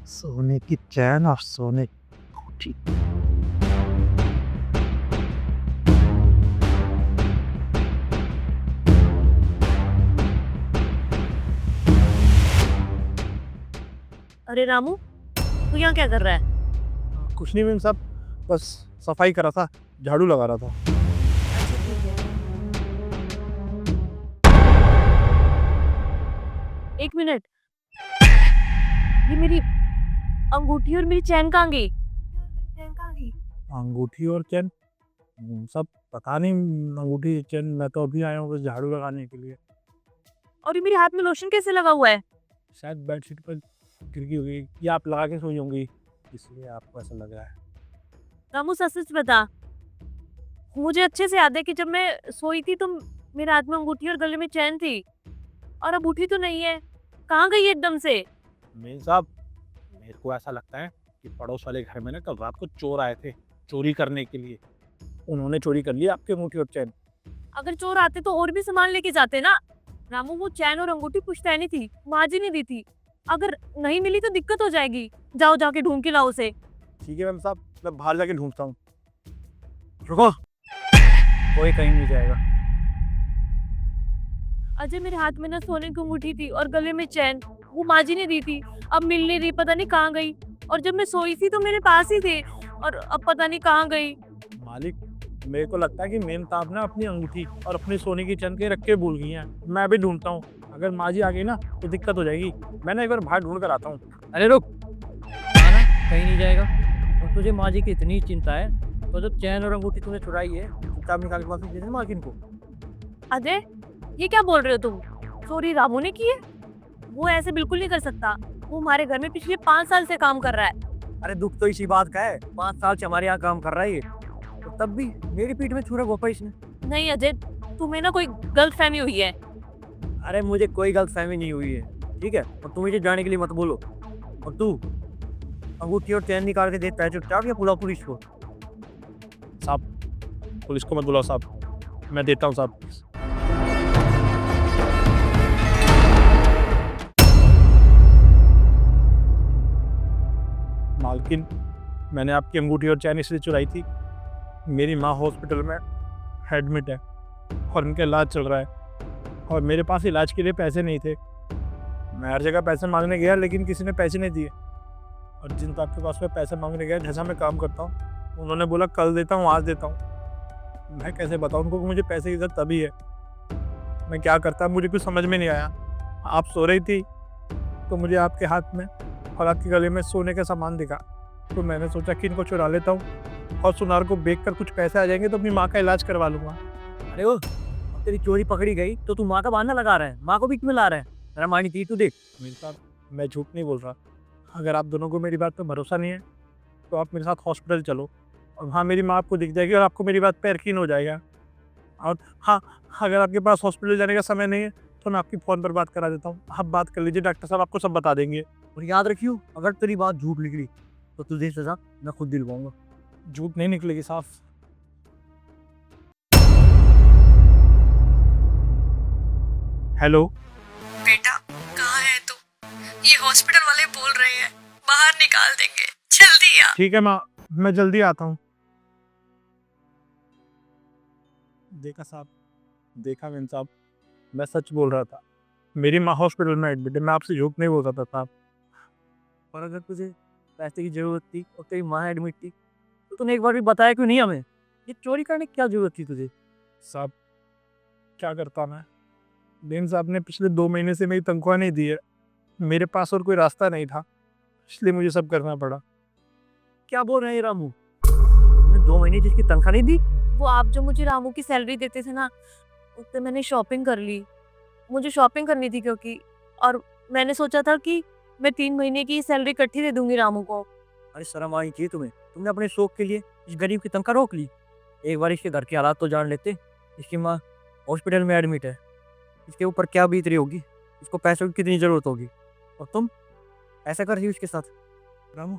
सोने की चैन और सोने की अंगूठी। अरे रामू, तू यहाँ क्या कर रहा है? कुछ नहीं मेम साहब, बस सफाई कर रहा था, झाड़ू लगा रहा था। अच्छा ठीक है। एक मिनट, ये मेरी अंगूठी और मेरी चैन कहाँ गई? अंगूठी और चैन सब पता नहीं। अंगूठी चैन मैं तो अभी आया हूँ बस झाड़ू लगाने के लिए। और ये मेरे हाथ में लोशन कैसे लगा हुआ है? शायद बेडशीट पर गिर गई होगी या आप लगा के सोई होंगी, इसलिए आपको ऐसा लग रहा है। रामू सच सच बता, मुझे अच्छे से याद है कि जब मैं सोई थी तो मेरे हाथ में अंगूठी और गले में चैन थी, और अब उठी तो नहीं है। कहाँ गई एकदम से? मेम साहब, मेरे को ऐसा लगता है कि पड़ोस वाले घर में ना कल रात को चोर आए थे चोरी करने के लिए। उन्होंने चोरी कर लिया आपकी अंगूठी और चैन। अगर चोर आते तो और भी सामान लेके जाते ना। रामू, वो चैन और अंगूठी पुश्तैनी थी, माँ जी ने दी थी। अगर नहीं मिली तो दिक्कत हो जाएगी। जाओ जाके ढूंढ के लाओ उसे। ठीक है मैम साहब, मैं बाहर जाके ढूंढता हूँ। रुको, कोई कहीं नहीं जाएगा। अजय, मेरे हाथ में ना सोने की अंगूठी थी और गले में चैन, वो माँ जी ने दी थी। अब मिल नहीं रही, पता नहीं कहाँ गई। और जब मैं सोई थी तो मेरे पास ही थे, और अब पता नहीं कहाँ गई। मालिक, मेरे को लगता है कि मेम साहब ना अपनी अंगूठी और अपनी सोने की चैन के रख के भूल गई हैं। मैं भी ढूंढता हूँ, अगर माँ जी आ गई ना तो दिक्कत हो जाएगी। मैं ना एक बार बाहर ढूंढ कर आता हूँ। अरे रुक, आना कहीं नहीं जाएगा। और तुझे माँ जी की इतनी चिंता है तो जो चैन और अंगूठी तूने चुराई है चुपचाप निकाल के वापस दे दे मालकिन को। अजय, ये क्या बोल रहे हो तुम? चोरी रामू ने की है? वो ऐसे बिल्कुल नहीं कर सकता। वो हमारे घर में पिछले 5 साल से काम कर रहा है। अरे दुख तो इसी बात का है, 5 साल से हमारे यहाँ काम कर रहा है ये, तो तब भी मेरी पीठ में छुरा घोंपा इसने। नहीं अजय, तुम्हें ना कोई गलत फहमी हुई है। अरे मुझे कोई गलत फहमी नहीं हुई है, ठीक है? और तुम मुझे जाने के लिए मत बोलो। और तू अंगूठी और चैन निकाल के देता है चुपचाप या बुलाओ पुलिस को? साहब, पुलिस को मत बुलाओ साहब, मैं देता हूँ साहब। मालकिन, मैंने आपकी अंगूठी और चैन इसलिए चुराई थी, मेरी माँ हॉस्पिटल में एडमिट है और उनका इलाज चल रहा है और मेरे पास इलाज के लिए पैसे नहीं थे। मैं हर जगह पैसे मांगने गया लेकिन किसी ने पैसे नहीं दिए, और जिन साहब के पास मैं पैसे मांगने गया जैसा मैं काम करता हूँ, उन्होंने बोला कल देता हूँ, आज देता हूँ। मैं कैसे बताऊँ उनको कि मुझे पैसे की जरूरत तभी है। मैं क्या करता, मुझे कुछ समझ में नहीं आया। आप सो रही थी तो मुझे आपके हाथ में और आपके गले में सोने का सामान दिखा, तो मैंने सोचा कि इनको चुरा लेता हूँ और सुनार को बेच कर कुछ पैसे आ जाएंगे तो अपनी माँ का इलाज करवा लूँगा। अरे ओ, अब तेरी चोरी पकड़ी गई तो तू माँ का बहाना लगा रहा है, माँ को भी क्यों ला रहा है? तेरा मानी थी तू देख। मेरे साथ, मैं झूठ नहीं बोल रहा। अगर आप दोनों को मेरी बात पर भरोसा नहीं है तो आप मेरे साथ हॉस्पिटल चलो, और वहाँ मेरी माँ आपको दिख जाएगी और आपको मेरी बात पे यकीन हो जाएगा। और हाँ, अगर आपके पास हॉस्पिटल जाने का समय नहीं है तो मैं आपकी फ़ोन पर बात करा देता हूँ, आप बात कर लीजिए, डॉक्टर साहब आपको सब बता देंगे। और याद रखियो, अगर तेरी बात झूठ निकली तो तुझे सजा मैं खुद दिलवाऊंगा। झूठ नहीं निकलेगी साफ। हेलो, बेटा, कहाँ है तू? ये हॉस्पिटल वाले बोल रहे हैं बाहर निकाल देंगे, जल्दी आ। ठीक है माँ, मैं जल्दी आता हूँ। देखा साहब, देखा मेम साहब, मैं सच बोल रहा था। मेरी माँ हॉस्पिटल में एडमिट है, मैं आपसे झूठ नहीं बोल रहा था साहब। और अगर तुझे पैसे की जरूरत थी और तेरी माँ एडमिट थी तो तूने एक बार भी बताया क्यों नहीं हमें? ये चोरी करने की क्या जरूरत थी तुझे? साहब, क्या करता मैं, मेम साहब ने पिछले 2 महीने से मेरी तनख्वाह नहीं दी है। मेरे पास और कोई रास्ता नहीं था, इसलिए मुझे सब करना पड़ा। क्या बोल रहे हैं ये रामू? तुमने 2 महीने जिसकी तनख्वाह नहीं दी? वो आप जो मुझे रामू की सैलरी देते थे ना, उससे मैंने शॉपिंग कर ली। मुझे शॉपिंग करनी थी क्योंकि, और मैंने सोचा था कि मैं 3 महीने की सैलरी इकट्ठी दे दूंगी रामू को। अरे शर्म आनी चाहिए तुम्हें, तुमने अपने शौक के लिए इस गरीब की तनख्वाह रोक ली। एक बार इसके घर के हालात तो जान लेते। इसकी माँ हॉस्पिटल में एडमिट है, इसके ऊपर क्या बीत रही होगी, इसको पैसों की कितनी जरूरत होगी, और तुम ऐसा कर रही हो इसके साथ। रामू,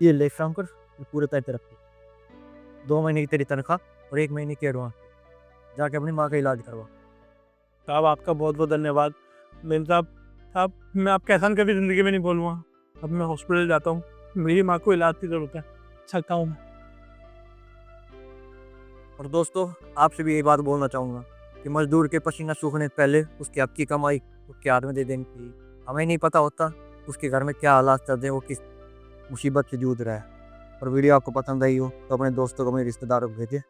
ये ले काम कर, ये पूरे तरह तरफ की 2 महीने की तेरी तनख्वाह और 1 महीने की एडवांस, जाके अपनी माँ का इलाज करवा। साहब, आपका बहुत बहुत धन्यवाद। मेम साहब, अब मैं आपके एहसान कभी ज़िंदगी में नहीं बोलूँगा। अब मैं हॉस्पिटल जाता हूँ, मेरी माँ को इलाज की ज़रूरत है, चलता हूँ मैं। और दोस्तों, आपसे भी यही बात बोलना चाहूँगा कि मजदूर के पसीना सूखने से पहले उसकी आपकी कमाई उसके हाथ में दे देनी चाहिए। हमें नहीं पता होता उसके घर में क्या हालात चल रहे हैं, वो किस मुसीबत से जूझ रहा है। और वीडियो आपको पसंद आई हो तो अपने दोस्तों को, अपने रिश्तेदारों को भेजें।